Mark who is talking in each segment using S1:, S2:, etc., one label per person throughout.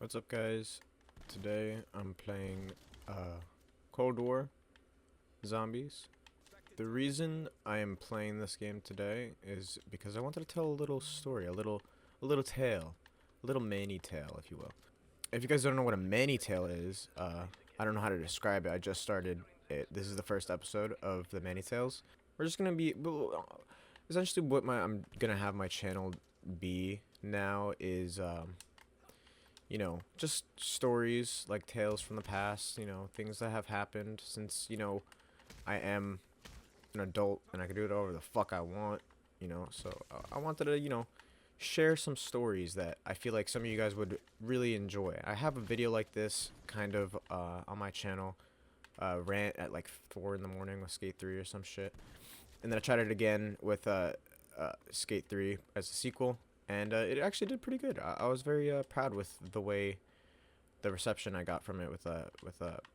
S1: What's up, guys? Today I'm playing Cold War Zombies. The reason I am playing this game today is because I wanted to tell a little story, a little tale, a little mani tale, if you will. If you guys don't know what a mani tale is, I don't know how to describe it. I just started it. This is the first episode of the mani tales. We're just gonna be essentially what I'm gonna have my channel be now is just stories, like tales from the past, things that have happened since, I am an adult and I can do it over the fuck I want, so I wanted to, share some stories that I feel like some of you guys would really enjoy. I have a video like this kind of on my channel, rant at like 4 in the morning with Skate 3 or some shit. And then I tried it again with Skate 3 as a sequel, and it actually did pretty good. I was very proud with the reception I got from it with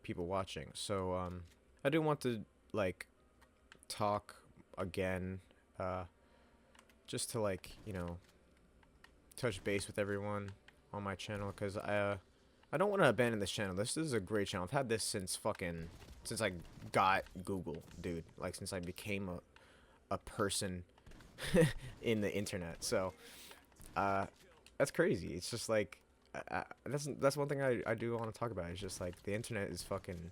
S1: people watching. So I do want to like talk again, just to like touch base with everyone on my channel, because I don't want to abandon this channel. This is a great channel. I've had this since I got Google, dude. Like since I became a person in the internet. So that's crazy. It's just like that's one thing I do want to talk about. It's just like the internet is fucking.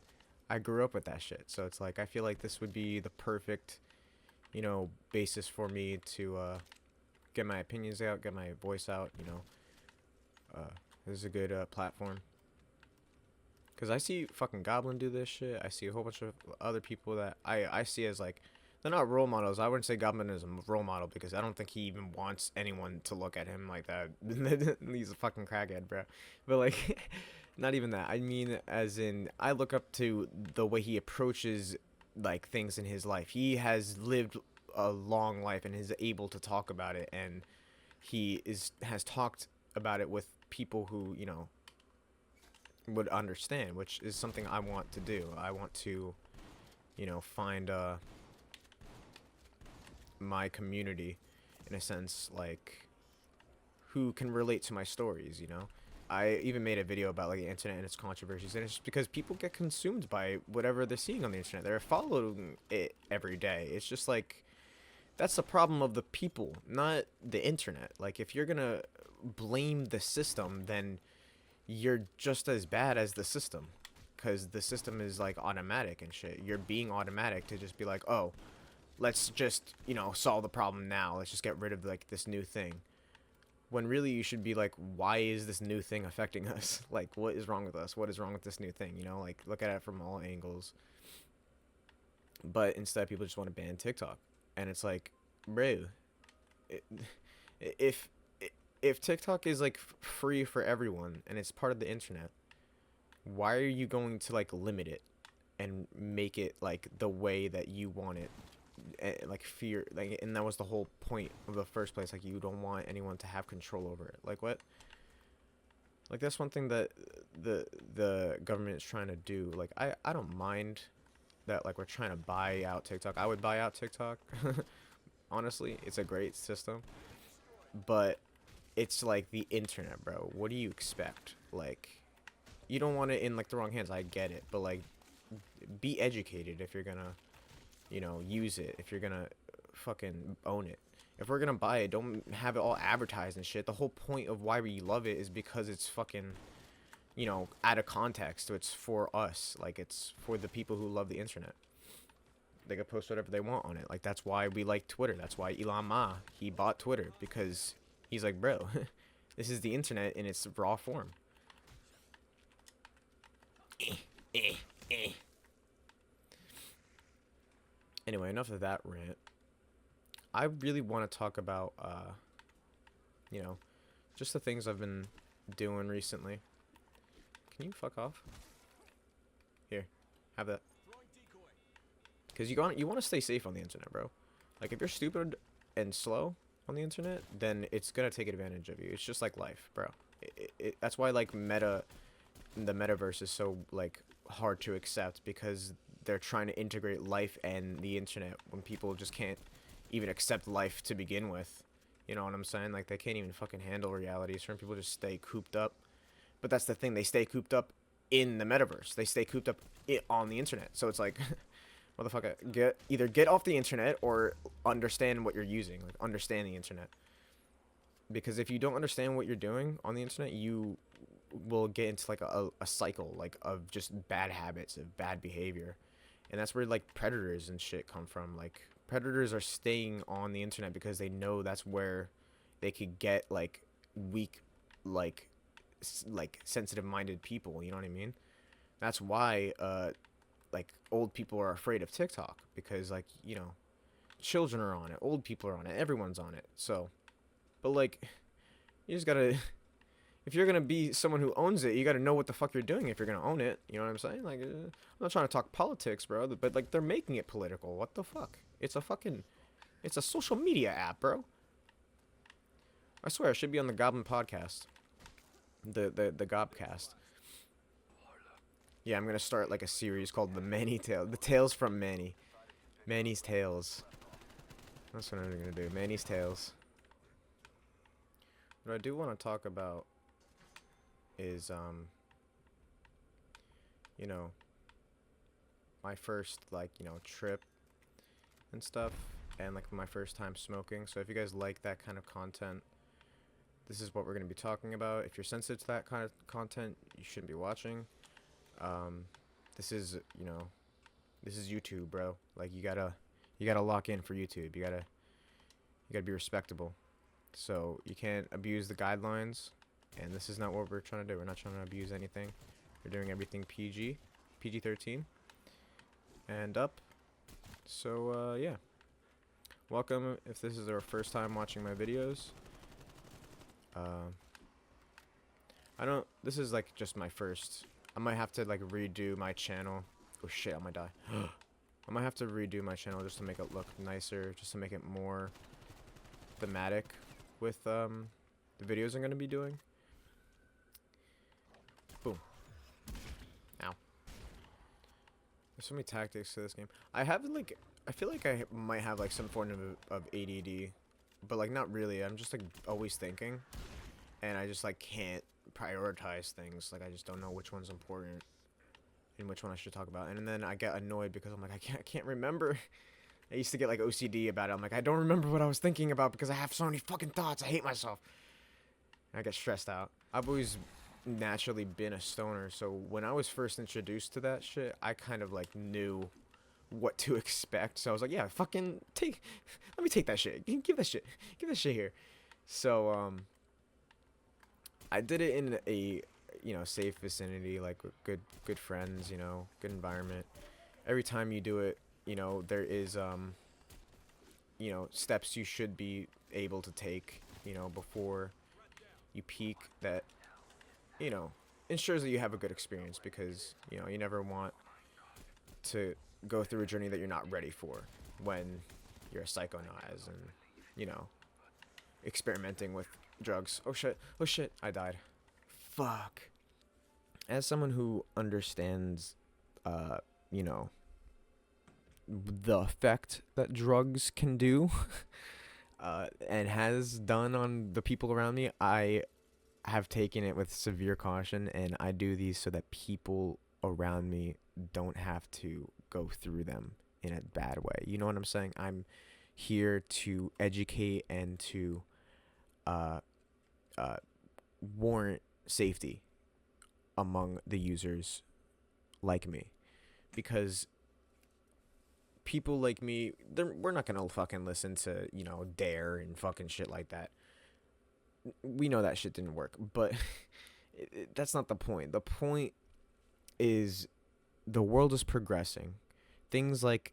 S1: I grew up with that shit, so it's like I feel like this would be the perfect, basis for me to get my opinions out, get my voice out. This is a good platform. Cause I see fucking Goblin do this shit. I see a whole bunch of other people that I see as like, they're not role models. I wouldn't say Goblin is a role model because I don't think he even wants anyone to look at him like that. He's a fucking crackhead, bro. But like, not even that. I mean, as in, I look up to the way he approaches like things in his life. He has lived a long life and is able to talk about it, and has talked about it with people who would understand, which is something I want to do. I want to, find my community, in a sense, like who can relate to my stories. I even made a video about like the internet and its controversies, and it's just because people get consumed by whatever they're seeing on the internet. They're following it every day. It's just like that's the problem of the people, not the internet. Like if you're gonna blame the system, then you're just as bad as the system, because the system is like automatic and shit. You're being automatic to just be like, oh, let's just solve the problem now, let's just get rid of like this new thing, when really you should be like, why is this new thing affecting us? Like, what is wrong with us? What is wrong with this new thing? Like look at it from all angles. But instead people just want to ban TikTok, and it's like, bro, it, if if TikTok is like free for everyone and it's part of the internet, why are you going to like limit it and make it like the way that you want it? Like fear, like, and that was the whole point of the first place. Like you don't want anyone to have control over it. Like what? Like that's one thing that the government is trying to do. Like I don't mind that, like we're trying to buy out TikTok. I would buy out TikTok. Honestly, it's a great system, but it's like the internet, bro. What do you expect? Like, you don't want it in like the wrong hands. I get it, but like, be educated if you're gonna, use it. If you're gonna fucking own it. If we're gonna buy it, don't have it all advertised and shit. The whole point of why we love it is because it's fucking, out of context. So it's for us. Like it's for the people who love the internet. They can post whatever they want on it. Like that's why we like Twitter. That's why Elon Musk, he bought Twitter, because he's like, bro, this is the internet in its raw form. Anyway, enough of that rant. I really want to talk about, just the things I've been doing recently. Can you fuck off? Here, have that. Because you want to stay safe on the internet, bro. Like, if you're stupid and slow on the internet, then it's going to take advantage of you. It's just like life, bro. That's why, like, the metaverse is so, like, hard to accept, because they're trying to integrate life and the internet when people just can't even accept life to begin with. You know what I'm saying? Like, they can't even fucking handle reality. Certain people just stay cooped up But that's the thing, they stay cooped up in the metaverse. They stay cooped up on the internet. So it's like, motherfucker, get off the internet or understand what you're using. Like, understand the internet. Because if you don't understand what you're doing on the internet, you will get into like a cycle like of just bad habits, of bad behavior. And that's where like predators and shit come from. Like, predators are staying on the internet because they know that's where they could get like weak, like sensitive minded people, you know what I mean? That's why like old people are afraid of TikTok, because like, you know, children are on it, old people are on it, everyone's on it. So, but like, you just gotta, if you're gonna be someone who owns it, you gotta know what the fuck you're doing if you're gonna own it. You know what I'm saying? Like, I'm not trying to talk politics, bro, but like, they're making it political. What the fuck? It's a social media app, bro. I swear, I should be on the Goblin podcast, the Gobcast. Yeah, I'm gonna start like a series called the Tales from Manny, Manny's Tales. That's what I'm gonna do, Manny's Tales. What I do want to talk about is you know, my first like, you know, trip and stuff, and like my first time smoking. So if you guys like that kind of content, this is what we're going to be talking about. If you're sensitive to that kind of content, you shouldn't be watching. This is, you know, this is YouTube, bro. Like, you gotta lock in for YouTube. You gotta be respectable. So you can't abuse the guidelines, and this is not what we're trying to do. We're not trying to abuse anything. We're doing everything PG-13 and up. So yeah, welcome if this is our first time watching my videos. This is like just my first. I might have to like redo my channel. Oh shit, I might die. I might have to redo my channel just to make it look nicer, just to make it more thematic with the videos I'm gonna be doing. Boom. Ow. There's so many tactics to this game. I feel like I might have like some form of ADD, but like not really. I'm just like always thinking, and I just like can't prioritize things. Like, I just don't know which one's important and which one I should talk about. And then I get annoyed because I'm like, I can't remember. I used to get like OCD about it. I'm like, I don't remember what I was thinking about because I have so many fucking thoughts. I hate myself. And I get stressed out. I've always naturally been a stoner, so when I was first introduced to that shit, I kind of like knew what to expect. So I was like, yeah, fucking let me take that shit. Give that shit here. So I did it in a, you know, safe vicinity, like with good friends, you know, good environment. Every time you do it, you know, there is you know, steps you should be able to take, you know, before you peak, that, you know, ensures that you have a good experience, because, you know, you never want to go through a journey that you're not ready for when you're a psychonaut and, you know, experimenting with drugs. Oh shit, I died. Fuck. As someone who understands, you know, the effect that drugs can do, and has done on the people around me, I have taken it with severe caution, and I do these so that people around me don't have to go through them in a bad way. You know what I'm saying? I'm here to educate and to warrant safety among the users like me, because people like me, we're not gonna fucking listen to, you know, Dare and fucking shit like that. We know that shit didn't work, but that's not the point. The point is the world is progressing. Things like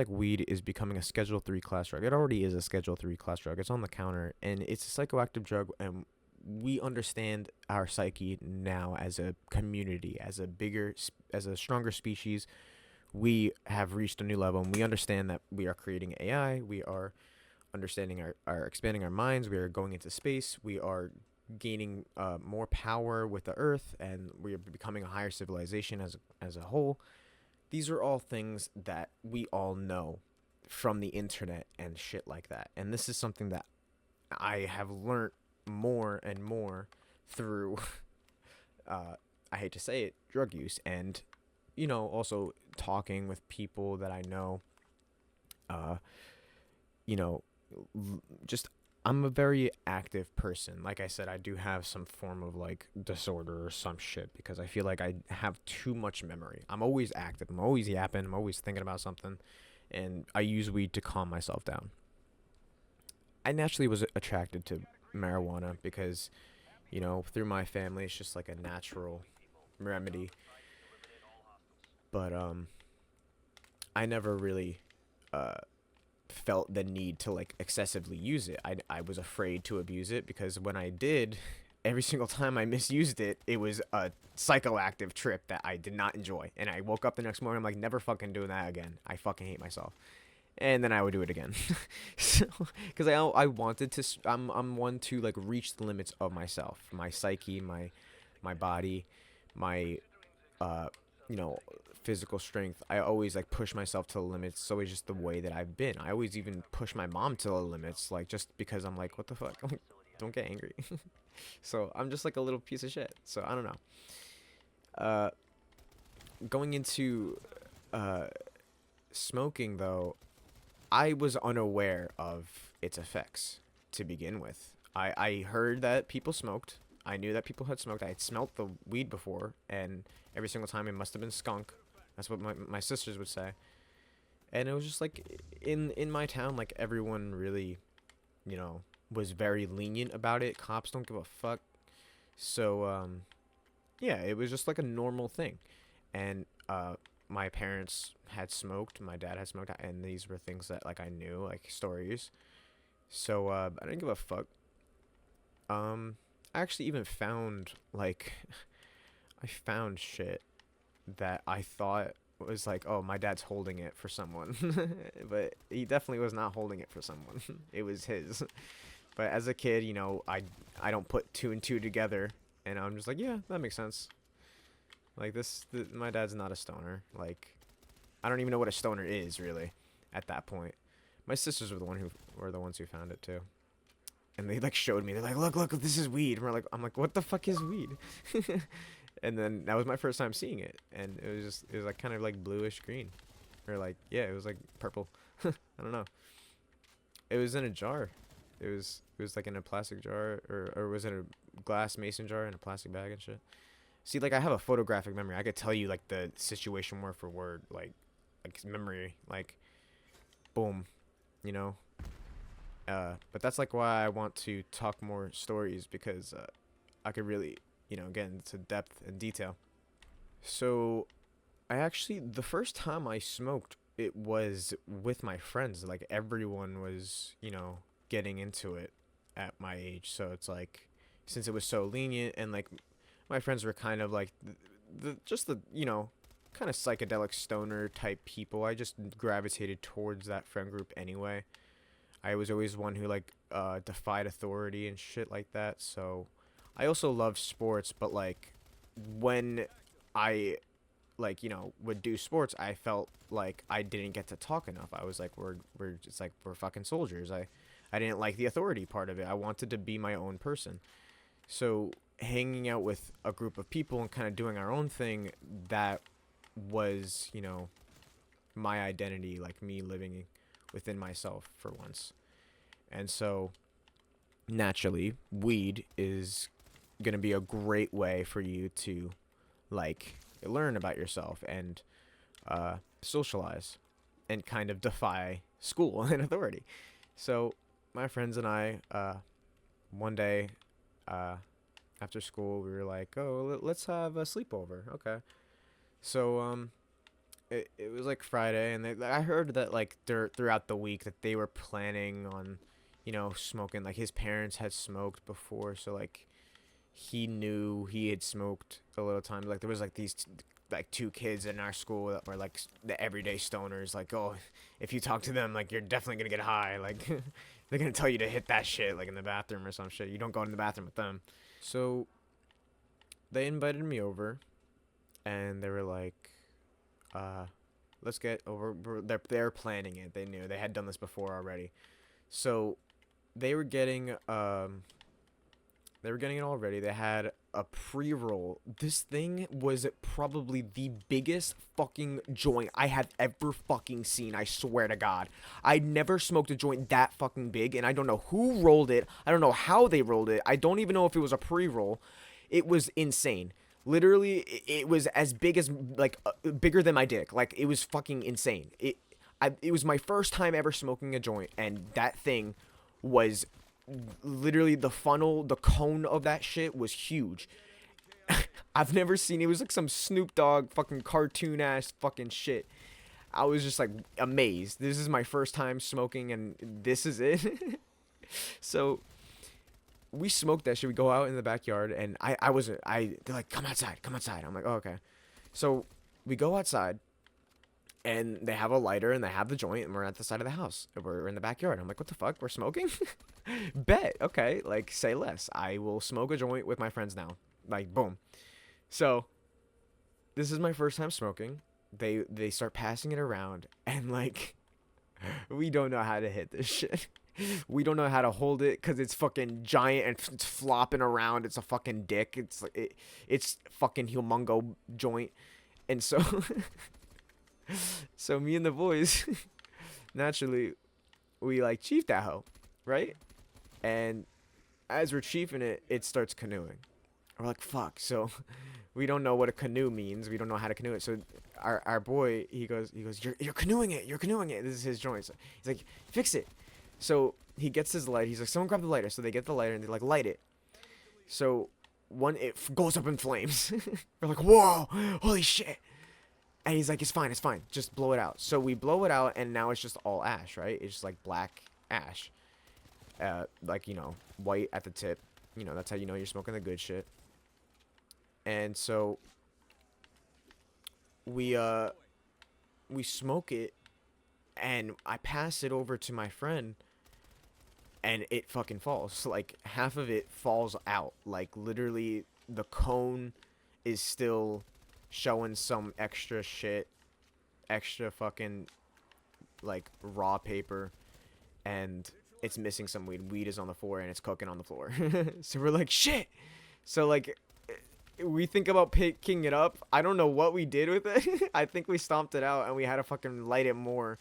S1: weed is becoming a Schedule 3 class drug. It already is a Schedule 3 class drug. It's on the counter, and it's a psychoactive drug, and we understand our psyche now as a community, as a stronger species. We have reached a new level, and we understand that we are creating AI. We are understanding our expanding our minds. We are going into space. We are gaining more power with the earth, and we are becoming a higher civilization as a whole. These are all things that we all know from the internet and shit like that. And this is something that I have learned more and more through I hate to say it, drug use, and also talking with people that I know. Uh, you know, just I'm a very active person. Like I said, I do have some form of like disorder or some shit because I feel like I have too much memory. I'm always active. I'm always yapping. I'm always thinking about something, and I use weed to calm myself down. I naturally was attracted to marijuana because, through my family, it's just like a natural remedy. But I never really uh felt the need to like excessively use it. I was afraid to abuse it because when I did, every single time I misused it, it was a psychoactive trip that I did not enjoy. And I woke up the next morning, I'm like, never fucking doing that again. I fucking hate myself. And then I would do it again. So, because I wanted to, I'm one to like reach the limits of myself, my psyche, my body, my uh, you know, physical strength. I always like push myself to the limits. It's always just the way that I've been. I always even push my mom to the limits, like just because I'm like, what the fuck? I'm like, don't get angry. So I'm just like a little piece of shit. So I don't know. Uh, Going into uh smoking though, I was unaware of its effects to begin with. I heard that people smoked. I knew that people had smoked. I had smelt the weed before, and every single time it must have been skunk. That's what my sisters would say. And it was just like in my town, like everyone really, was very lenient about it. Cops don't give a fuck. So yeah, it was just like a normal thing. And my parents had smoked, my dad had smoked, and these were things that like I knew, like stories. So I didn't give a fuck. I actually even found like I found shit that I thought was like, oh, my dad's holding it for someone, but he definitely was not holding it for someone. It was his. But as a kid, I don't put two and two together, and I'm just like, yeah, that makes sense. Like my dad's not a stoner. Like, I don't even know what a stoner is really, at that point. My sisters were the ones who found it too, and they like showed me. They're like, look, this is weed. And I'm like, what the fuck is weed? And then that was my first time seeing it, and it was like kind of like bluish green, or like yeah, it was like purple. I don't know. It was in a jar. It was like in a plastic jar, or was it a glass mason jar in a plastic bag and shit. See, like I have a photographic memory. I could tell you like the situation word for word, like memory, like boom, you know. But that's like why I want to talk more stories because I could really, get into depth and detail. So I actually the first time I smoked it was with my friends. Like everyone was, getting into it at my age. So it's like since it was so lenient and like my friends were kind of like the kind of psychedelic stoner type people. I just gravitated towards that friend group anyway. I was always one who like defied authority and shit like that. So I also love sports, but like when I like would do sports, I felt like I didn't get to talk enough. I was like we're just like we're fucking soldiers. I didn't like the authority part of it. I wanted to be my own person. So hanging out with a group of people and kind of doing our own thing, that was my identity, like me living within myself for once. And so naturally weed is going to be a great way for you to like learn about yourself and socialize and kind of defy school and authority. So my friends and I one day after school we were like, oh, let's have a sleepover. Okay. So it was like Friday, and I heard that like throughout the week that they were planning on, smoking. Like his parents had smoked before, so like he knew he had smoked a little time. Like there was like these like two kids in our school that were like the everyday stoners. Like, oh, if you talk to them, like you're definitely gonna get high. Like they're gonna tell you to hit that shit like in the bathroom or some shit. You don't go in the bathroom with them. So they invited me over, and they were like, let's get over. They're planning it. They knew they had done this before already, so they were getting They were getting it all ready. They had a pre-roll. This thing was probably the biggest fucking joint I have ever fucking seen. I swear to God. I never smoked a joint that fucking big, and I don't know who rolled it. I don't know how they rolled it. I don't even know if it was a pre-roll. It was insane. Literally, it was as big as, like, bigger than my dick. Like, it was fucking insane. It was my first time ever smoking a joint, and that thing was literally the funnel, the cone of that shit was huge. I've never seen it. Was like some Snoop Dogg fucking cartoon ass fucking shit. I was just like amazed. This is my first time smoking, and this is it. So we smoked that shit. We go out in the backyard, and they're like, come outside, come outside. I'm like, oh, okay. So we go outside, and they have a lighter, and they have the joint, and we're at the side of the house. We're in the backyard. I'm like, what the fuck? We're smoking? Bet. Okay. Like, say less. I will smoke a joint with my friends now. Like, boom. So this is my first time smoking. They start passing it around, and like, we don't know how to hit this shit. We don't know how to hold it because it's fucking giant and it's flopping around. It's a fucking dick. It's like it's fucking humongo joint. And so so me and the boys naturally we like chief that hoe, right? And as we're chiefing it, it starts canoeing. We're like, fuck. So we don't know what a canoe means. We don't know how to canoe it. So our boy, he goes, you're canoeing it. You're canoeing it. This is his joint. So he's like, fix it. So he gets his light. He's like, someone grab the lighter. So they get the lighter and they like light it. So it goes up in flames. We're like, whoa, holy shit. And he's like, it's fine. Just blow it out. So we blow it out, and now it's just all ash, right? It's just like black ash. Like, you know, white at the tip. You know, that's how you know you're smoking the good shit. And so we smoke it, and I pass it over to my friend, and it fucking falls. Like, half of it falls out. Like, literally, the cone is still showing some extra shit, extra fucking, like, raw paper, and it's missing some weed. Weed is on the floor, and it's cooking on the floor. So we're like, shit! So, like, we think about picking it up. I don't know what we did with it. I think we stomped it out, and we had to fucking light it more.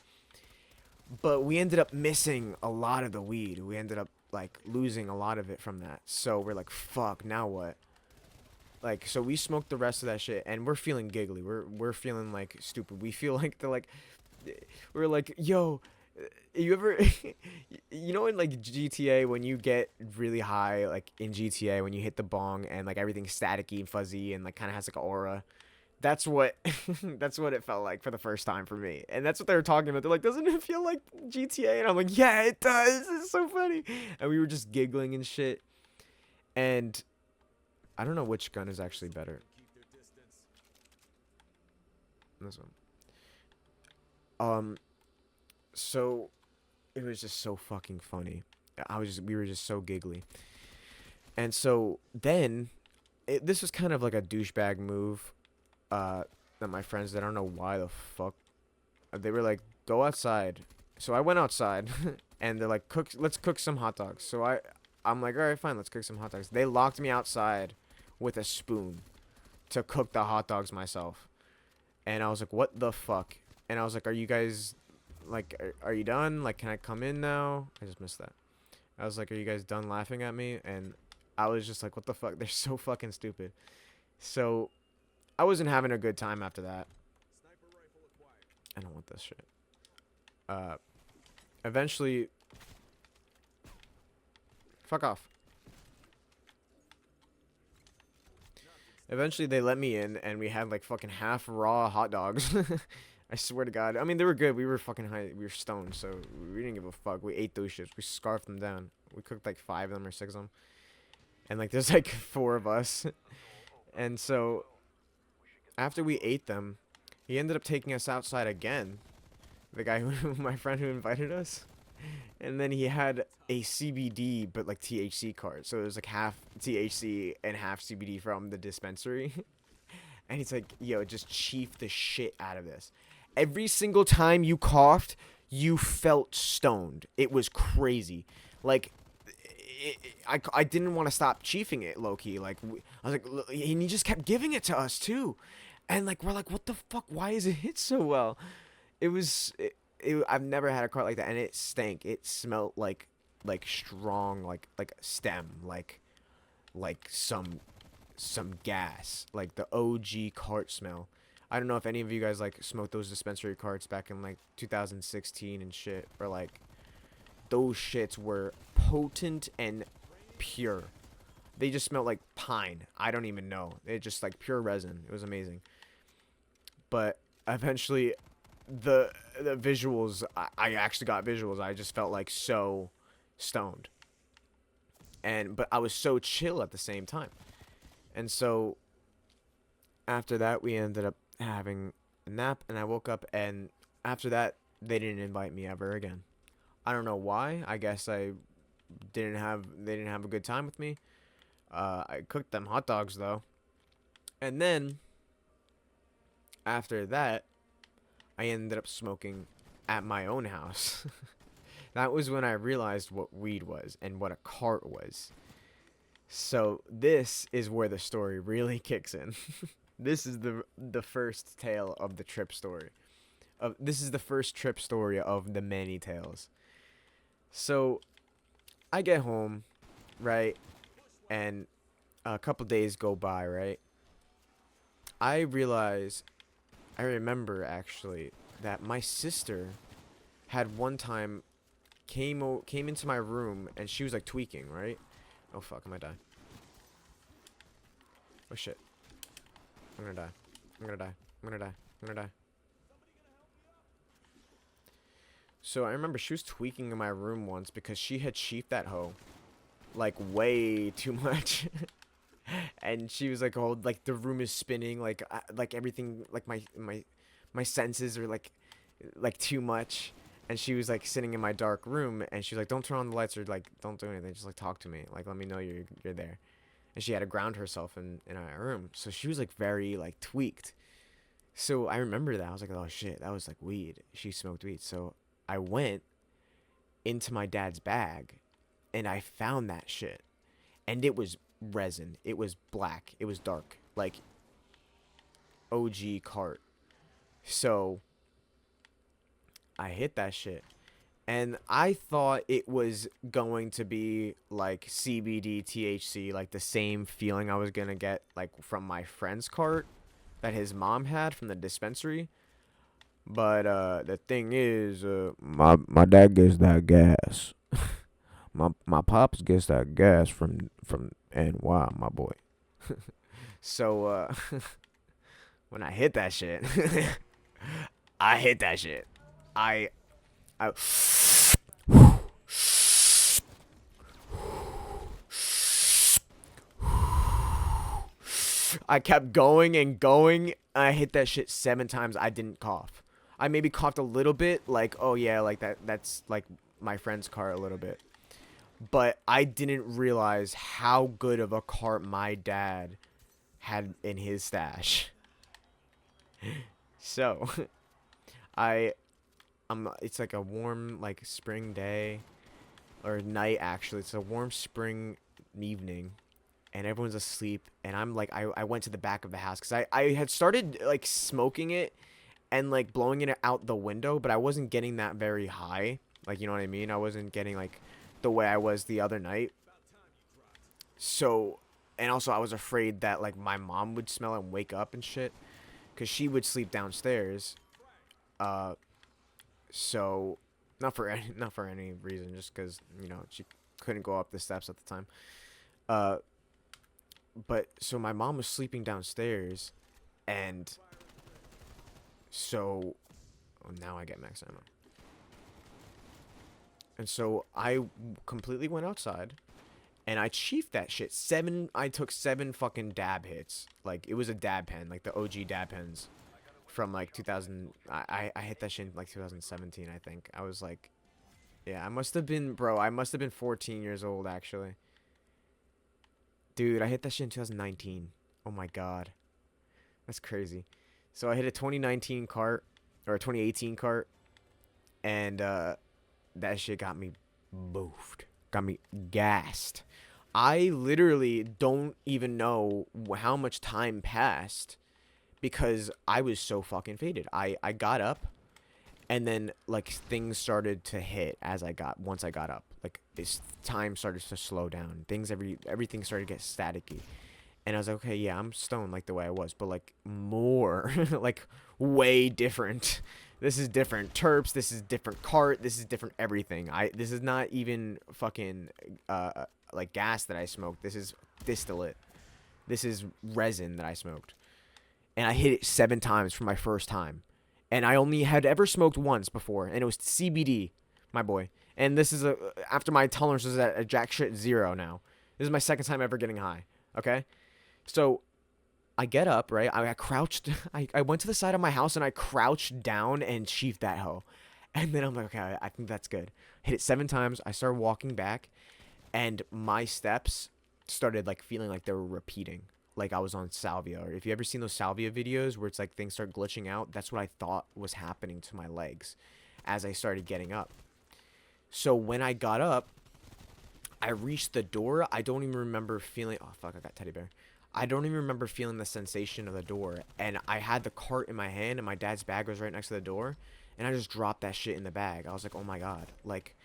S1: But we ended up missing a lot of the weed. We ended up, like, losing a lot of it from that. So we're like, fuck, now what? Like, so we smoked the rest of that shit, and we're feeling giggly. We're feeling, like, stupid. We feel like we're like, yo, you ever, you know, in, like, GTA, when you get really high, like, in GTA, when you hit the bong, and, like, everything's staticky and fuzzy, and, like, kind of has, like, an aura. That's what that's what it felt like for the first time for me. And that's what they were talking about. They're like, doesn't it feel like GTA? And I'm like, yeah, it does. It's so funny. And we were just giggling and shit. And I don't know which gun is actually better. This one. So it was just so fucking funny. We were just so giggly. And so then this was kind of like a douchebag move. That my friends did. I don't know why the fuck they were like, go outside. So I went outside and they're like, let's cook some hot dogs. So I'm like, all right, fine, let's cook some hot dogs. They locked me outside with a spoon to cook the hot dogs myself. And I was like, what the fuck? And I was like, are you guys, like, are you done? Like, can I come in now? I just missed that. I was like, are you guys done laughing at me? And I was just like, what the fuck? They're so fucking stupid. So I wasn't having a good time after that. I don't want this shit. Eventually, fuck off. Eventually, they let me in, and we had, like, fucking half raw hot dogs. I swear to God. I mean, they were good. We were fucking high. We were stoned, so we didn't give a fuck. We ate those shits. We scarfed them down. We cooked, like, 5 of them or 6 of them. And, like, there's, like, 4 of us. And so after we ate them, he ended up taking us outside again. The guy my friend who invited us. And then he had a CBD, but like THC card. So it was like half THC and half CBD from the dispensary. And he's like, yo, just chief the shit out of this. Every single time you coughed, you felt stoned. It was crazy. Like, I didn't want to stop chiefing it low key. Like I was like, and he just kept giving it to us too, and like we're like, what the fuck? Why is it hit so well? It was I've never had a cart like that, and it stank. It smelled like strong, like stem, like some gas, like the OG cart smell. I don't know if any of you guys like smoked those dispensary carts back in like 2016 and shit, or like those shits were potent and pure. They just smelled like pine. I don't even know. It just like pure resin. It was amazing. But eventually, the visuals. I actually got visuals. I just felt like so stoned, but I was so chill at the same time. And so after that, we ended up having a nap, and I woke up, and after that, they didn't invite me ever again. I don't know why. I guess they didn't have a good time with me. I cooked them hot dogs though. And then after that, I ended up smoking at my own house. That was when I realized what weed was and what a cart was. So this is where the story really kicks in. This is the first tale of the trip story. This is the first trip story of the many tales. So I get home, right? And a couple days go by, right? I realize, I remember actually that my sister had one time came into my room and she was like tweaking, right? Oh fuck, I might die. Oh shit. I'm gonna die. I'm gonna die. I'm gonna die. I'm gonna die. So I remember she was tweaking in my room once because she had sheeped that hoe like way too much. And she was like, "Oh, like the room is spinning, like everything, like my senses are like too much." And she was like sitting in my dark room, and she was like, "Don't turn on the lights or like don't do anything. Just like talk to me, like let me know you're there." And she had to ground herself in our room, so she was like very like tweaked. So I remember that I was like, "Oh shit, that was like weed. She smoked weed." So I went into my dad's bag, and I found that shit, and it was resin. It was black. It was dark, like OG cart. So I hit that shit, and I thought it was going to be like CBD THC, like the same feeling I was gonna get like from my friend's cart that his mom had from the dispensary. But the thing is, my dad gets that gas. My pops gets that gas from NY, my boy. So when I hit that shit, I hit that shit. I I I kept going and going. I hit that shit 7 times. I didn't cough. I maybe coughed a little bit, like, oh yeah, like that's like my friend's car a little bit. But I didn't realize how good of a cart my dad had in his stash. So, I it's like a warm like spring day or night actually. It's a warm spring evening and everyone's asleep and I'm like I went to the back of the house cuz I had started like smoking it and like blowing it out the window, but I wasn't getting that very high. Like, you know what I mean? I wasn't getting like the way I was the other night. So, and also I was afraid that like my mom would smell it and wake up and shit cuz she would sleep downstairs. Uh so not for any reason, just cuz, you know, she couldn't go up the steps at the time. Uh but so my mom was sleeping downstairs and so oh, now I get max ammo. And so I completely went outside and I chiefed that shit. I took 7 fucking dab hits. Like, it was a dab pen, like the OG dab pens from like 2000. I hit that shit in like 2017, I think. I was like, yeah, I must have been, bro, I must have been 14 years old, actually. Dude, I hit that shit in 2019. Oh my God. That's crazy. So I hit a 2019 cart, or a 2018 cart, and that shit got me boofed. got me gassed. I literally don't even know how much time passed because I was so fucking faded. I got up, and then like things started to hit as once I got up. Like this time started to slow down. Everything started to get staticky. And I was like, okay, yeah, I'm stoned like the way I was, but like more, like way different. This is different terps. This is different cart. This is different everything. This is not even fucking like gas that I smoked. This is distillate. This is resin that I smoked, and I hit it 7 times for my first time, and I only had ever smoked once before, and it was CBD, my boy. And this is after my tolerance is at a jack shit 0 now. This is my second time ever getting high. Okay. So I get up, right? I crouched. I went to the side of my house and I crouched down and sheathed that hoe. And then I'm like, okay, I think that's good. Hit it 7 times. I started walking back, and my steps started like feeling like they were repeating. Like I was on salvia. Or if you ever seen those salvia videos where it's like things start glitching out, that's what I thought was happening to my legs as I started getting up. So when I got up, I reached the door. I don't even remember feeling. Oh fuck! I got teddy bear. I don't even remember feeling the sensation of the door. And I had the cart in my hand, and my dad's bag was right next to the door. And I just dropped that shit in the bag. I was like, oh my God. Like,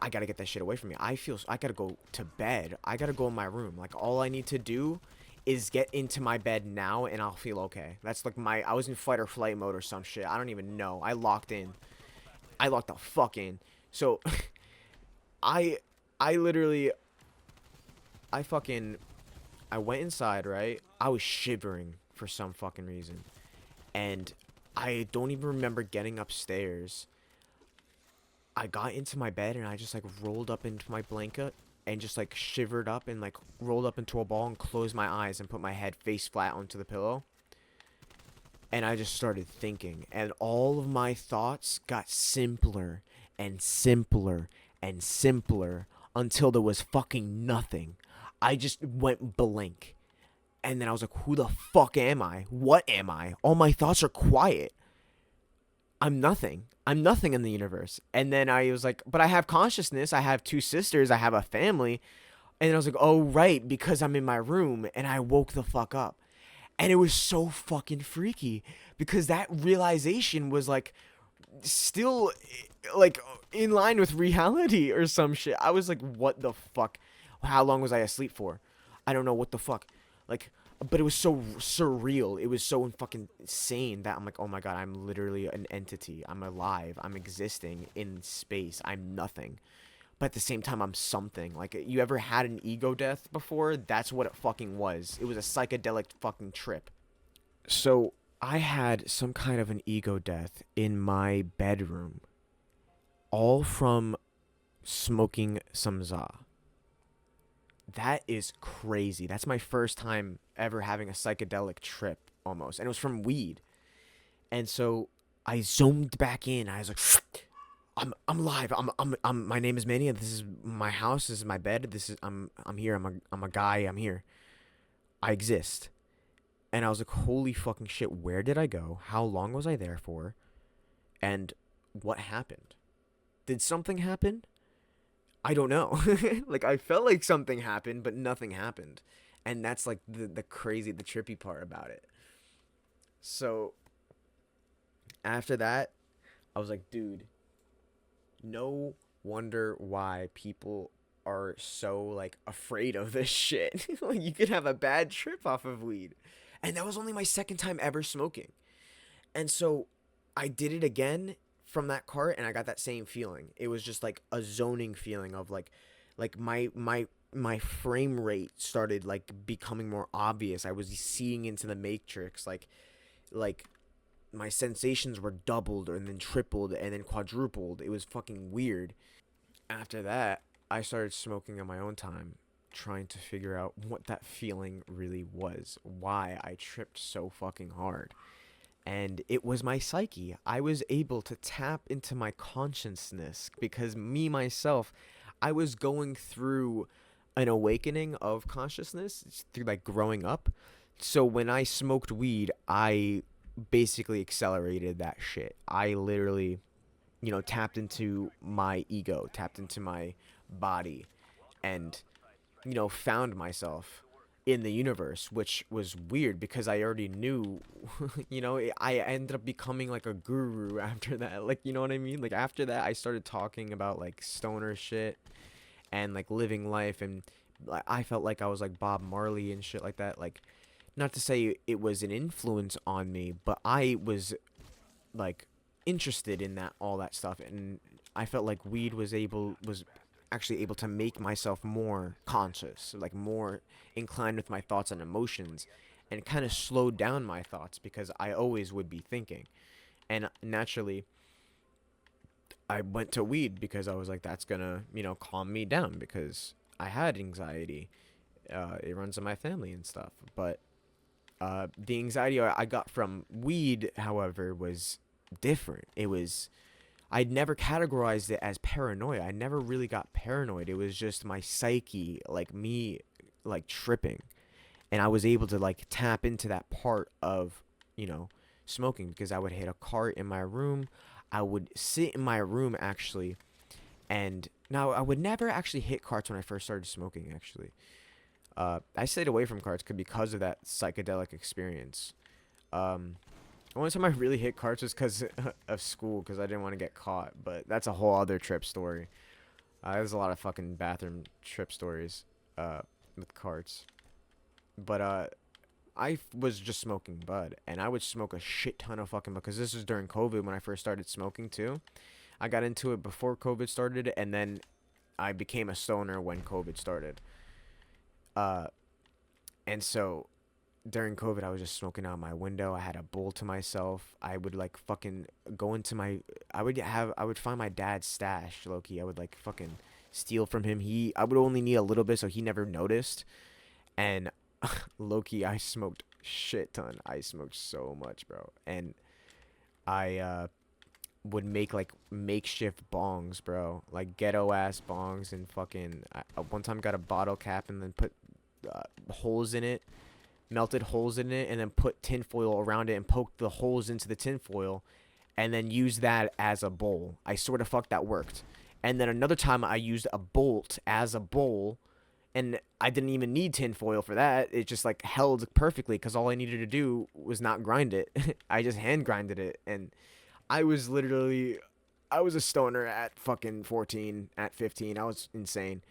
S1: I gotta get that shit away from me. I gotta go to bed. I gotta go in my room. Like, all I need to do is get into my bed now, and I'll feel okay. That's like I was in fight or flight mode or some shit. I don't even know. I locked in. I locked the fuck in. So, I literally, I went inside, right? I was shivering for some fucking reason. And I don't even remember getting upstairs. I got into my bed and I just like rolled up into my blanket and just like shivered up and like rolled up into a ball and closed my eyes and put my head face flat onto the pillow. And I just started thinking, and all of my thoughts got simpler and simpler and simpler until there was fucking nothing. I just went blank. And then I was like, who the fuck am I? What am I? All my thoughts are quiet. I'm nothing. I'm nothing in the universe. And then I was like, but I have consciousness. I have 2 sisters. I have a family. And then I was like, oh, right, because I'm in my room. And I woke the fuck up. And it was so fucking freaky because that realization was like still like in line with reality or some shit. I was like, what the fuck? How long was I asleep for? I don't know what the fuck. Like, but it was so surreal. It was so fucking insane that I'm like, oh my God, I'm literally an entity. I'm alive. I'm existing in space. I'm nothing. But at the same time, I'm something. Like, you ever had an ego death before? That's what it fucking was. It was a psychedelic fucking trip. So, I had some kind of an ego death in my bedroom. All from smoking some za. That is crazy. That's my first time ever having a psychedelic trip, almost. And it was from weed. And so I zoomed back in. I was like, I'm live. My name is Manny. This is my house. This is my bed. I'm here. I'm a guy. I'm here. I exist. And I was like, holy fucking shit. Where did I go? How long was I there for? And what happened? Did something happen? I don't know. Like, I felt like something happened, but nothing happened. And that's like the crazy, the trippy part about it. So after that, I was like, dude, no wonder why people are so like afraid of this shit. Like, you could have a bad trip off of weed. And that was only my second time ever smoking. And so I did it again from that cart, and I got that same feeling. It was just like a zoning feeling of like my frame rate started like becoming more obvious. I was seeing into the matrix, like my sensations were doubled and then tripled and then quadrupled. It was fucking weird. After that, I started smoking on my own time, trying to figure out what that feeling really was, why I tripped so fucking hard. And it was my psyche. I was able to tap into my consciousness because me, myself, I was going through an awakening of consciousness through like growing up. So when I smoked weed, I basically accelerated that shit. I literally, tapped into my ego, tapped into my body and, you know, found myself in the universe, which was weird because I already knew, you know, I ended up becoming like a guru after that. Like, you know what I mean? Like, after that, I started talking about like stoner shit and like living life, and like I felt like I was like Bob Marley and shit like that. Like, not to say it was an influence on me, but I was like interested in that, all that stuff, and I felt like weed was actually able to make myself more conscious, like more inclined with my thoughts and emotions, and kind of slowed down my thoughts because I always would be thinking. And naturally, I went to weed because I was like, that's gonna, you know, calm me down because I had anxiety. It runs in my family and stuff. But the anxiety I got from weed, however, was different. It was, I'd never categorized it as paranoia. I never really got paranoid. It was just my psyche, like me, like tripping. And I was able to like tap into that part of, you know, smoking because I would hit a cart in my room. I would sit in my room actually, and now I would never actually hit carts when I first started smoking. Actually, I stayed away from carts because of that psychedelic experience. Um, the only time I really hit carts was because of school, because I didn't want to get caught. But that's a whole other trip story. There's a lot of fucking bathroom trip stories with carts. But I was just smoking bud, and I would smoke a shit ton of fucking, because this was during COVID when I first started smoking too. I got into it before COVID started, and then I became a stoner when COVID started. Uh, and so during COVID, I was just smoking out my window. I had a bowl to myself. I would like fucking go into my. I would find my dad's stash, low key. I would like fucking steal from him. I would only need a little bit, so he never noticed. And low key, I smoked shit ton. I smoked so much, bro. And I would make like makeshift bongs, bro. Like ghetto ass bongs, and fucking. I one time got a bottle cap and then put holes in it, melted holes in it, and then put tinfoil around it and poked the holes into the tinfoil, and then used that as a bowl. I sort of fucked that worked. And then another time I used a bolt as a bowl, and I didn't even need tinfoil for that. It just like held perfectly because all I needed to do was not grind it. I just hand grinded it, and I was literally, I was a stoner at fucking 14, at 15. I was insane.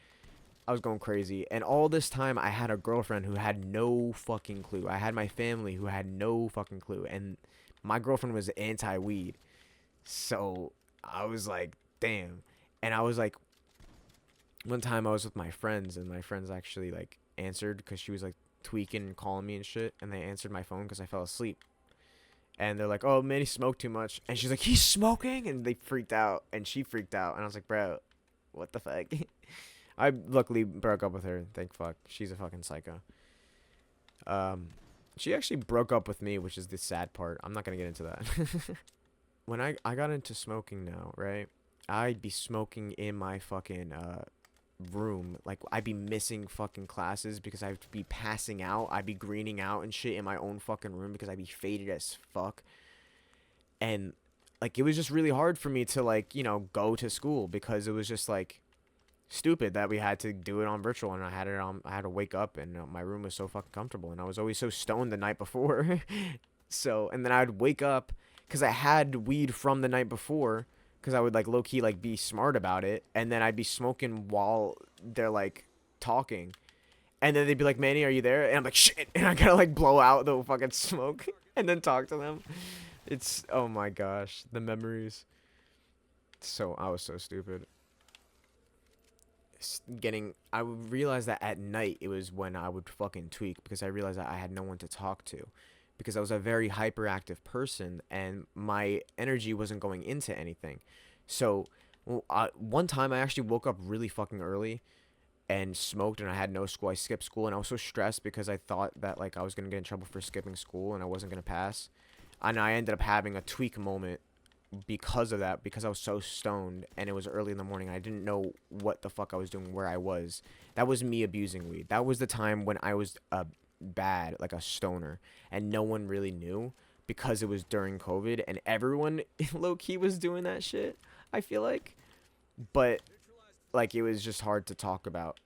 S1: I was going crazy. And all this time, I had a girlfriend who had no fucking clue. I had my family who had no fucking clue. And my girlfriend was anti-weed. So I was like, damn. And I was like, one time I was with my friends, and my friends actually like answered because she was like tweaking and calling me and shit. And they answered my phone because I fell asleep. And they're like, oh man, he smoked too much. And she's like, he's smoking? And they freaked out. And she freaked out. And I was like, bro, what the fuck? I luckily broke up with her. Thank fuck. She's a fucking psycho. She actually broke up with me, which is the sad part. I'm not gonna get into that. When I got into smoking now, right? I'd be smoking in my fucking room. Like, I'd be missing fucking classes because I'd be passing out. I'd be greening out and shit in my own fucking room because I'd be faded as fuck. And like, it was just really hard for me to like, you know, go to school because it was just like stupid that we had to do it on virtual, and I had to wake up, and my room was so fucking comfortable, and I was always so stoned the night before. So, and then I'd wake up because I had weed from the night before, because I would like low key like be smart about it, and then I'd be smoking while they're like talking, and then they'd be like, Manny, are you there? And I'm like, shit, and I gotta like blow out the fucking smoke and then talk to them. It's, oh my gosh, the memories. So I was so stupid. I would realize that at night it was when I would fucking tweak, because I realized that I had no one to talk to, because I was a very hyperactive person and my energy wasn't going into anything. So one time I actually woke up really fucking early and smoked, and I had no school. I skipped school, and I was so stressed because I thought that like I was gonna get in trouble for skipping school and I wasn't gonna pass. And I ended up having a tweak moment because of that, because I was so stoned and it was early in the morning. I didn't know what the fuck I was doing, where I was. That was me abusing weed. That was the time when I was bad, like a stoner, and no one really knew because it was during COVID and everyone low key was doing that shit, I feel like. But like it was just hard to talk about.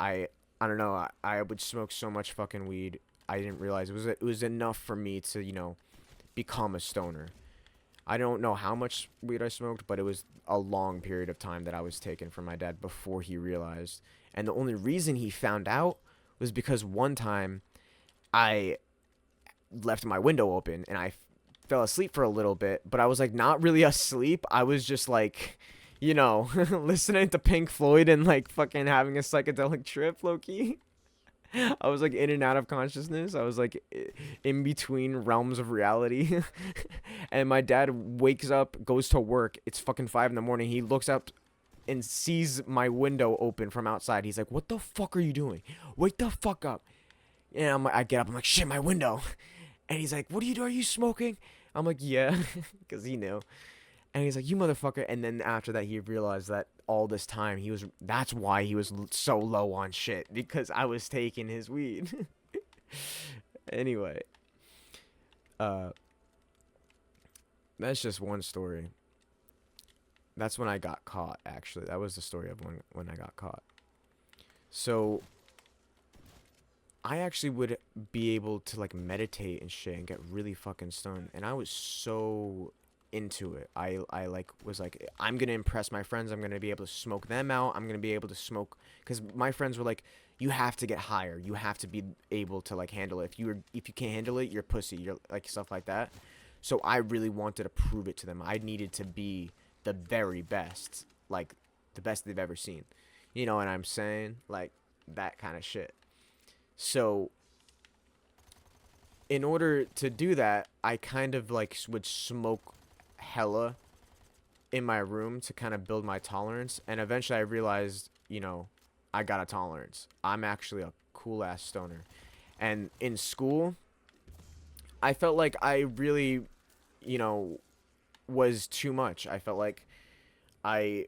S1: I don't know. I would smoke so much fucking weed. I didn't realize it was enough for me to, become a stoner. I don't know how much weed I smoked, but it was a long period of time that I was taking from my dad before he realized. And the only reason he found out was because one time I left my window open and I fell asleep for a little bit, but I was like not really asleep. I was just like, listening to Pink Floyd and like fucking having a psychedelic trip, low key. I was like in and out of consciousness. I was like in between realms of reality. And my dad wakes up, goes to work. It's fucking 5 in the morning. He looks up and sees my window open from outside. He's like, "What the fuck are you doing? Wake the fuck up!" And I get up. I'm like, "Shit, my window." And he's like, "What are you doing? Are you smoking?" I'm like, "Yeah," because he knew. And he's like, "You motherfucker!" And then after that, he realized that all this time that's why he was so low on shit, because I was taking his weed. Anyway, uh, that's just one story. That's when I got caught. Actually, that was the story of when I got caught. So I actually would be able to like meditate and shit and get really fucking stoned, and I was so into it. I like was like, I'm gonna impress my friends. I'm gonna be able to smoke them out. I'm gonna be able to smoke, because my friends were like, you have to get higher. You have to be able to like handle it. If you can't handle it, you're pussy. You're like stuff like that. So I really wanted to prove it to them. I needed to be the very best, like the best they've ever seen. You know what I'm saying? Like that kind of shit. So in order to do that, I kind of like would smoke hella in my room to kind of build my tolerance. And eventually I realized, I got a tolerance. I'm actually a cool ass stoner. And in school, I felt like I really, you know, was too much. I felt like I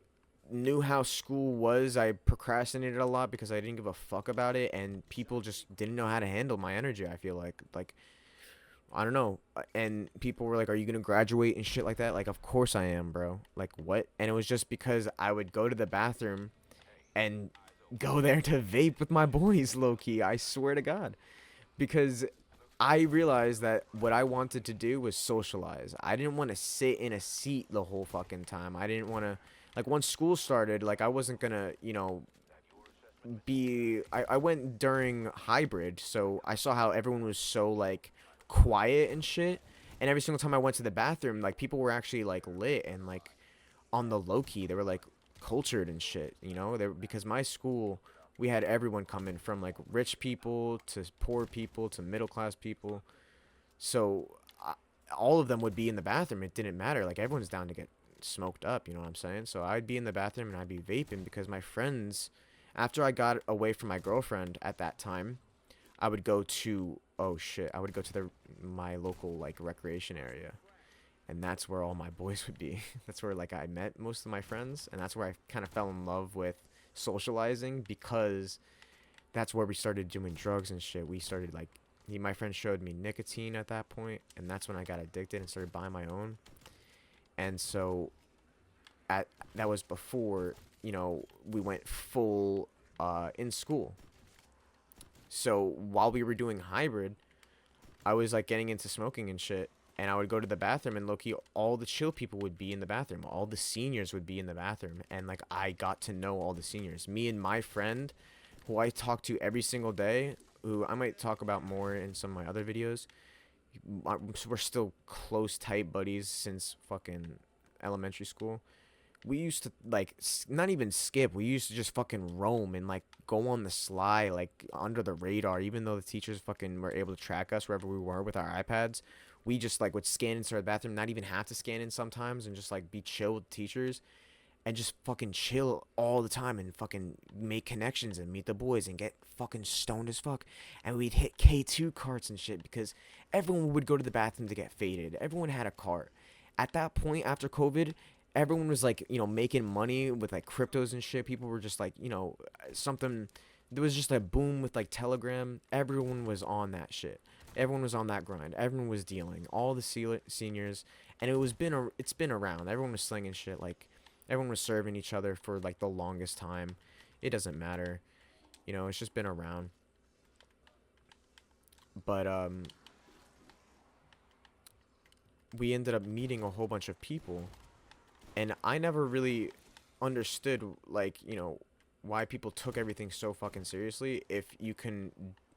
S1: knew how school was. I procrastinated a lot because I didn't give a fuck about it, and people just didn't know how to handle my energy. I feel like I don't know. And people were like, "Are you gonna graduate and shit like that?" Like, of course I am, bro. Like, what? And it was just because I would go to the bathroom and go there to vape with my boys, low key. I swear to God, because I realized that what I wanted to do was socialize. I didn't want to sit in a seat the whole fucking time. I didn't want to, like, once school started, like, I wasn't gonna, I went during hybrid, so I saw how everyone was so, like, quiet and shit. And every single time I went to the bathroom, like, people were actually, like, lit and, like, on the low key. They were, like, cultured and shit, because my school, we had everyone come in, from like rich people to poor people to middle class people. So all of them would be in the bathroom. It didn't matter. Like, everyone's down to get smoked up. You know what I'm saying? So I'd be in the bathroom and I'd be vaping because my friends, after I got away from my girlfriend at that time, I would go to, oh shit, I would go to my local like recreation area. And that's where all my boys would be. That's where like I met most of my friends, and that's where I kind of fell in love with socializing, because that's where we started doing drugs and shit. We started like, my friend showed me nicotine at that point, and that's when I got addicted and started buying my own. And so that was before, we went full in school. So while we were doing hybrid, I was like getting into smoking and shit, and I would go to the bathroom, and low-key all the chill people would be in the bathroom. All the seniors would be in the bathroom, and like I got to know all the seniors. Me and my friend, who I talk to every single day, who I might talk about more in some of my other videos, we're still close, tight buddies since fucking elementary school. We used to like not even skip. We used to just fucking roam and like go on the sly, like under the radar. Even though the teachers fucking were able to track us wherever we were with our iPads, we just like would scan into our bathroom, not even have to scan in sometimes, and just like be chill with teachers, and just fucking chill all the time and fucking make connections and meet the boys and get fucking stoned as fuck. And we'd hit K2 carts and shit because everyone would go to the bathroom to get faded. Everyone had a cart. At that point, after COVID, everyone was like, making money with like cryptos and shit. People were just like, something. There was just a boom with like Telegram. Everyone was on that shit. Everyone was on that grind. Everyone was dealing. All the seniors, and it's been around. Everyone was slinging shit like Everyone was serving each other for like the longest time. It doesn't matter. You know, it's just been around. But we ended up meeting a whole bunch of people, and I never really understood, like, you know, why people took everything so fucking seriously if you can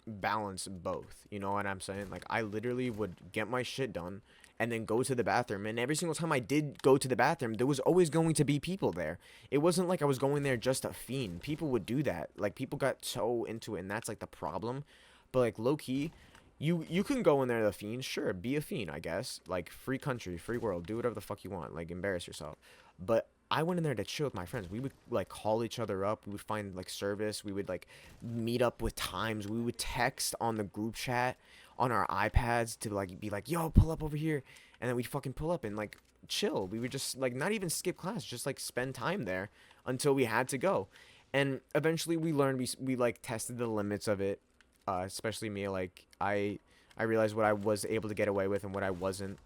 S1: balance both. You know what I'm saying? Like, I literally would get my shit done and then go to the bathroom, and every single time I did go to the bathroom, there was always going to be people there. It wasn't like I was going there just to fiend. People would do that. Like, people got so into it, and that's like the problem. But like, low key, you can go in there to fiend, sure, be a fiend, I guess. Like, free country, free world, do whatever the fuck you want, like, embarrass yourself. But I went in there to chill with my friends. We would like call each other up. We would find like service. We would like meet up with times. We would text on the group chat on our iPads to like be like, "Yo, pull up over here," and then we'd fucking pull up and like chill. We would just like not even skip class, just like spend time there until we had to go. And eventually we learned. We like tested the limits of it. Especially me. Like I realized what I was able to get away with and what I wasn't,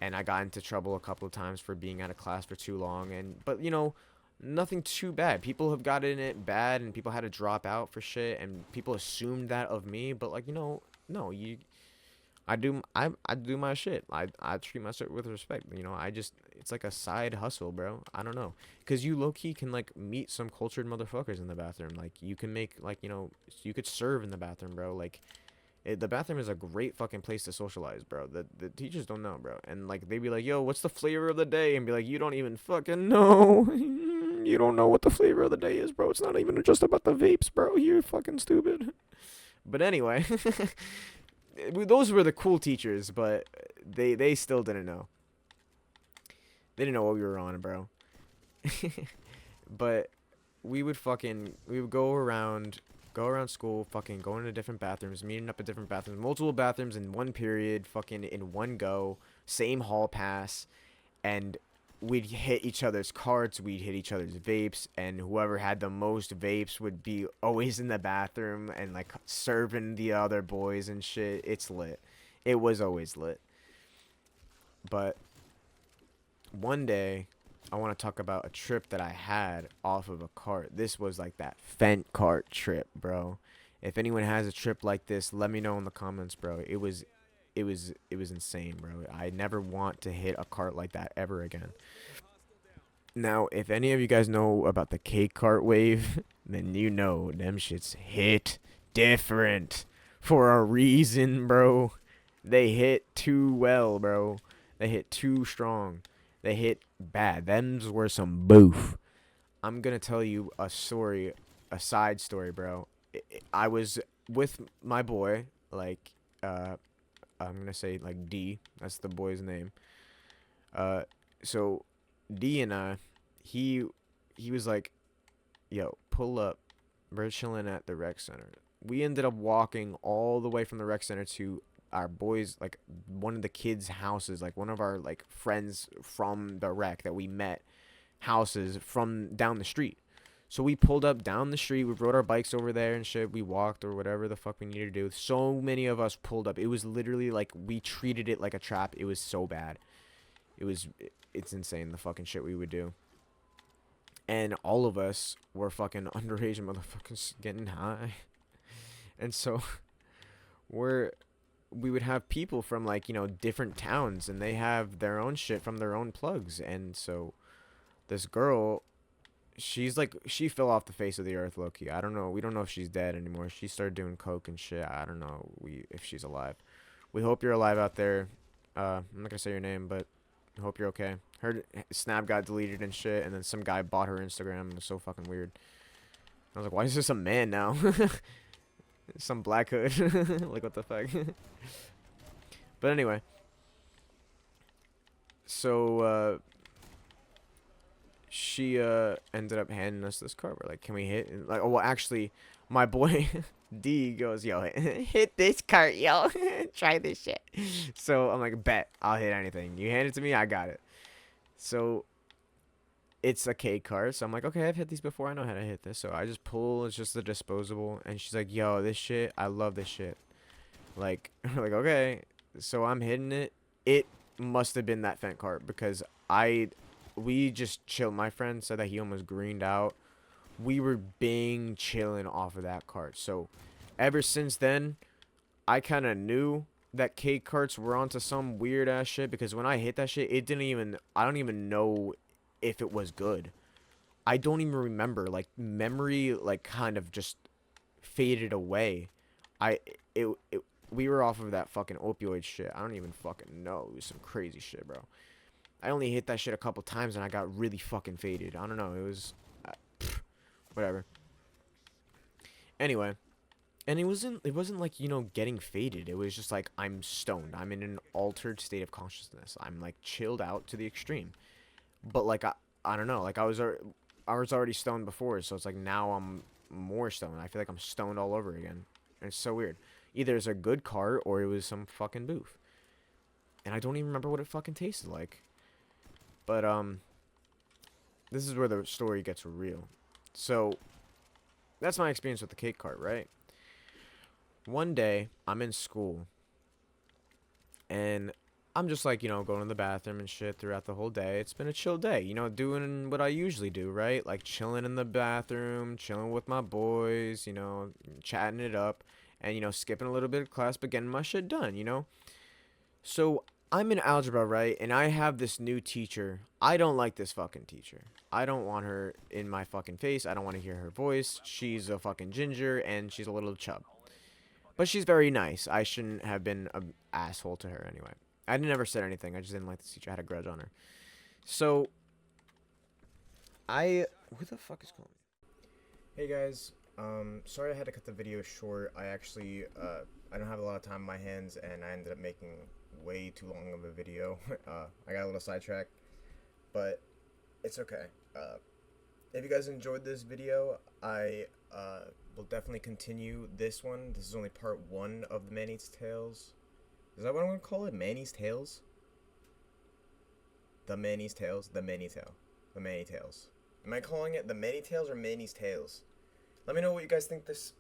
S1: and I got into trouble a couple of times for being out of class for too long. And but you know, nothing too bad. People have gotten it bad, and people had to drop out for shit, and people assumed that of me. But like, you know, no, I do my shit. I treat my shit with respect. You know, I just it's like a side hustle, bro. I don't know, cause you low key can like meet some cultured motherfuckers in the bathroom. Like you can make like you know you could serve in the bathroom, bro. Like the bathroom is a great fucking place to socialize, bro. The teachers don't know, bro. And like they be like, "Yo, what's the flavor of the day?" And be like, "You don't even fucking know. You don't know what the flavor of the day is, bro. It's not even just about the vapes, bro. You're fucking stupid." But anyway, those were the cool teachers, but they still didn't know. They didn't know what we were on, bro. But we would go around school, fucking going to different bathrooms, meeting up at different bathrooms, multiple bathrooms in one period, fucking in one go, same hall pass, and we'd hit each other's carts, we'd hit each other's vapes, and whoever had the most vapes would be always in the bathroom and like serving the other boys and shit. It's lit. It was always lit. But one day I want to talk about a trip that I had off of a cart. This was like that Fent cart trip, bro. If anyone has a trip like this, let me know in the comments, bro. It was insane, bro. I never want to hit a cart like that ever again. Now, if any of you guys know about the K cart wave, then you know them shits hit different for a reason, bro. They hit too well, bro. They hit too strong. They hit bad. Them's were some boof. I'm gonna tell you a story, a side story, bro. I was with my boy, like, I'm gonna say like D. That's the boy's name. Uh, so D and I, he he was like, "Yo, pull up. We're chilling at the rec center." We ended up walking all the way from the rec center to our boys, like one of the kids' houses, like one of our like friends from the rec that we met houses from down the street. So we pulled up down the street. We rode our bikes over there and shit. We walked or whatever the fuck we needed to do. So many of us pulled up. It was literally like we treated it like a trap. It was so bad. It was it's insane the fucking shit we would do. And all of us were fucking underage motherfuckers getting high. And so we're we would have people from like, you know, different towns, and they have their own shit from their own plugs. And so this girl, she's like she fell off the face of the earth, low key. I don't know. We don't know if she's dead anymore. She started doing coke and shit. I don't know we if she's alive. We hope you're alive out there. I'm not gonna say your name, but I hope you're okay. Her snap got deleted and shit, and then some guy bought her Instagram. It was so fucking weird. I was like, why is this a man now? Some black hood. Like, what the fuck? But anyway, so she ended up handing us this card. We're like, can we hit? And like, oh well, actually, my boy D goes, yo, hit this cart, yo, try this shit. So I'm like, bet, I'll hit anything. You hand it to me, I got it. So it's a K cart. So I'm like, okay, I've hit these before. I know how to hit this. So I just pull. It's just a disposable. And she's like, yo, this shit, I love this shit. Like, like, okay. So I'm hitting it. It must have been that Fent cart because I we just chilled. My friend said that he almost greened out. We were bang chilling off of that cart. So ever since then, I kind of knew that cake carts were onto some weird ass shit because when I hit that shit, it didn't even, I don't even know if it was good. I don't even remember. Like, memory, like, kind of just faded away. I, it we were off of that fucking opioid shit. I don't even fucking know. It was some crazy shit, bro. I only hit that shit a couple times and I got really fucking faded. I don't know. It was, whatever. Anyway, and it wasn't like, you know, getting faded. It was just like I'm stoned. I'm in an altered state of consciousness. I'm like chilled out to the extreme. But like I don't know. Like I was already stoned before, so it's like now I'm more stoned. I feel like I'm stoned all over again. And it's so weird. Either it's a good cart or it was some fucking booth. And I don't even remember what it fucking tasted like. But this is where the story gets real. So that's my experience with the cake cart, right? One day I'm in school and I'm just like, you know, going to the bathroom and shit throughout the whole day. It's been a chill day, you know, doing what I usually do, right? Like chilling in the bathroom, chilling with my boys, you know, chatting it up, and, you know, skipping a little bit of class, but getting my shit done, you know? So I'm in algebra, right? And I have this new teacher. I don't like this fucking teacher. I don't want her in my fucking face. I don't want to hear her voice. She's a fucking ginger and she's a little chub. But she's very nice. I shouldn't have been an asshole to her anyway. I never said anything. I just didn't like the teacher. I had a grudge on her. So who the fuck is calling me? Hey guys. Sorry I had to cut the video short. I don't have a lot of time on my hands, and I ended up making way too long of a video. I got a little sidetracked, but it's okay. If you guys enjoyed this video, I will definitely continue this one. This is only part 1 of the Man Eats Tales. Is that what I'm gonna call it? Man Eats Tales? The Man Eats Tales? The Many Tale. The Many Tales. Am I calling it the Many Tales or Man Eats Tales? Let me know what you guys think this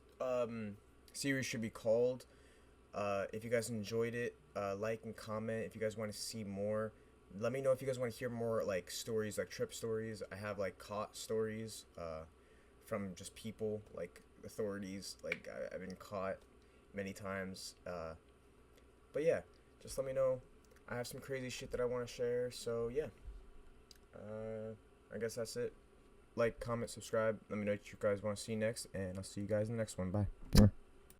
S1: series should be called. If you guys enjoyed it, like and comment. If you guys want to see more, let me know. If you guys want to hear more like stories, like trip stories. I have like caught stories from just people, like authorities. Like I've been caught many times. But yeah, just let me know. I have some crazy shit that I want to share. So yeah, I guess that's it. Like, comment, subscribe. Let me know what you guys want to see next, and I'll see you guys in the next one. Bye.